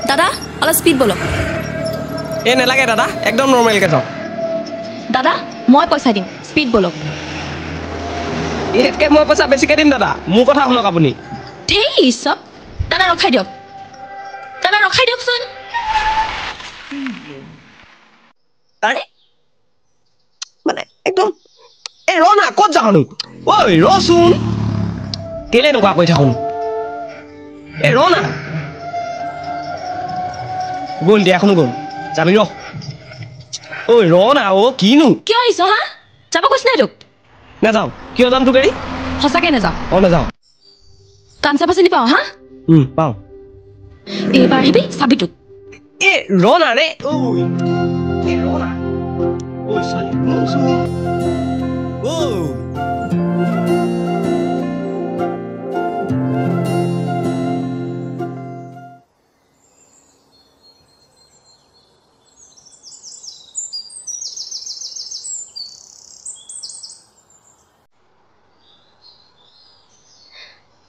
দাদা অলপ স্পীড বলক এ নালাগে দাদা একদম নৰ্মেলকৈ যাওঁ দাদা মই পইচা দিম স্পীড বলক ইয়াতকৈ মই পইচা বেছিকৈ দিম দাদা মোৰ কথা শুনক আপুনি ধেই চব দাদা ৰখাই দিয়কচোন মানে একদম এই ৰ না ক'ত যাওঁনো ঐ ৰচোন কেলে এনেকুৱা কৈ থাকোঁ এই ৰ না গ'ল দিয়া এখনো গ'ল যাবি ৰ ঐ ৰ না কিনো কিয় আহিছ হা যাব কৈছ নাই তোক নাযাওঁ কিয় যাম তোক এৰি সঁচাকৈ নাযাওঁ নাযাওঁ কাঞ্চা চিনি পাওঁ হা পাওঁ এইবাৰ আহিবি চাবি তোক এ ৰ না ৰে ৰ না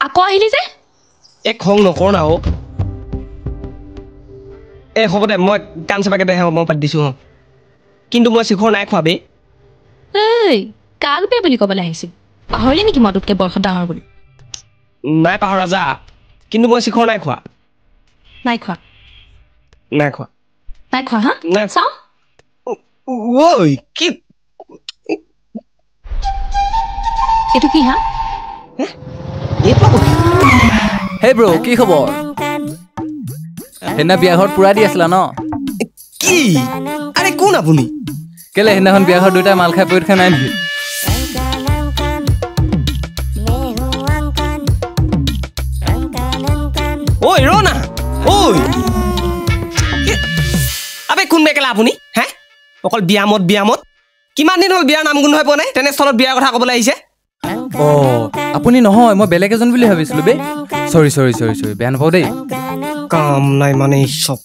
আকৌ আহিলি যে খং নকৰ না হ'ব দে মই কাঞ্চাপাকে দে মই পাতি দিছোঁ কিন্তু মই শিখৰ নাই খোৱা বে এই কাক বে বুলি ক'বলৈ আহিছিল পাহৰিলি নেকি মই তোতকৈ বয়সত ডাঙৰ বুলি নাই পাহৰা যা কিন্তু মই শিখৰ নাই খোৱা নাই খোৱা হা নাই চাওঁ ঐ কি এইটো কি হা হে ব্ৰ কি খবৰ সেইদিনা বিয়া ঘৰত পুৰা দি আছিলা ন কি আৰে কোন আপুনি কেলে সেইদিনাখন বিয়া ঘৰত দুটাই মাল খাই পৰীক্ষা নাই নেকি ঐ ৰ না ঐ আবে কোন বেকেলা আপুনি হে অকল বিয়ামত কিমান দিন হ'ল বিয়াৰ নাম গোন্ধ হৈ পোৱা নাই তেনেস্থলত বিয়াৰ কথা ক'বলৈ আহিছে আপুনি নহয় মই বেলেগ এজন বুলি ভাবিছিলো বে চৰি বেয়া নাপাওঁ দেই কাম নাই মানে চব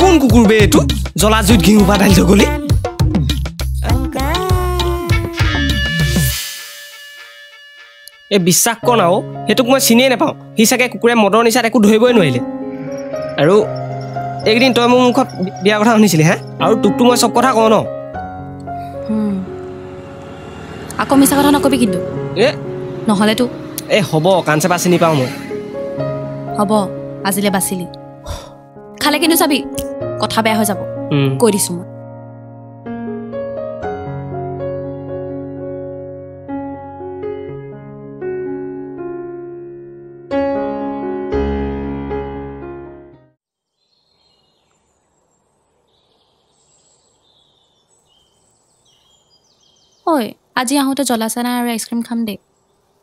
কোন কুকুৰ বে এইটো জ্বলা জুইত ঘিউ পাতাই জগলি এই বিশ্বাস কৰ না সেইটোক মই চিনিয়ে নাপাওঁ সি চাগে কুকুৰে মদৰ নিচাত একো ধৰিবই নোৱাৰিলে আৰু এইকেইদিন তই মোৰ মুখত বিয়াৰ কথা শুনিছিলি হা আৰু তোকতো মই চব কথা কওঁ ন আকৌ মিছা কথা নকবি কিন্তু নহ'লেতো হ'ব কাঞ্চেপা চিনি পাওঁ মই হ'ব আজিলৈ বাচিলি খালে কিন্তু চাবি কথা বেয়া হৈ যাব কৈ দিছোঁ মই ঐ আজি আহোঁতে জ্বলা-চানা আৰু আইচক্ৰীম খাম দেই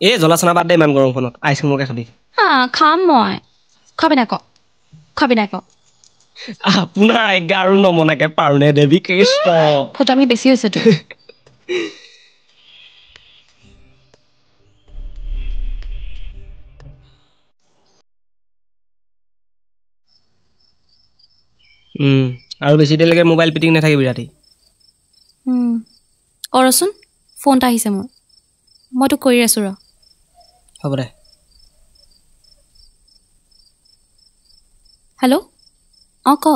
এই জ্বলা-চানা বাদ দে ইমান গৰমখনত আইচক্ৰীমকে খাবি খাম মই খাবি নাই ক আপোনাৰ আজ্ঞা আৰু নমনাকে পাৰোনে দেৱী কৃষ্ণ ফটামি বেছি হৈছে তোৰ আৰু বেছি দেৰিলৈকে মোবাইল পিটিং নাথাকিবি ৰাতি ৰচোন ফোন এটা আহিছে মোৰ মই তোক কৰি আছোঁ হ'ব দে হেল্ল' ক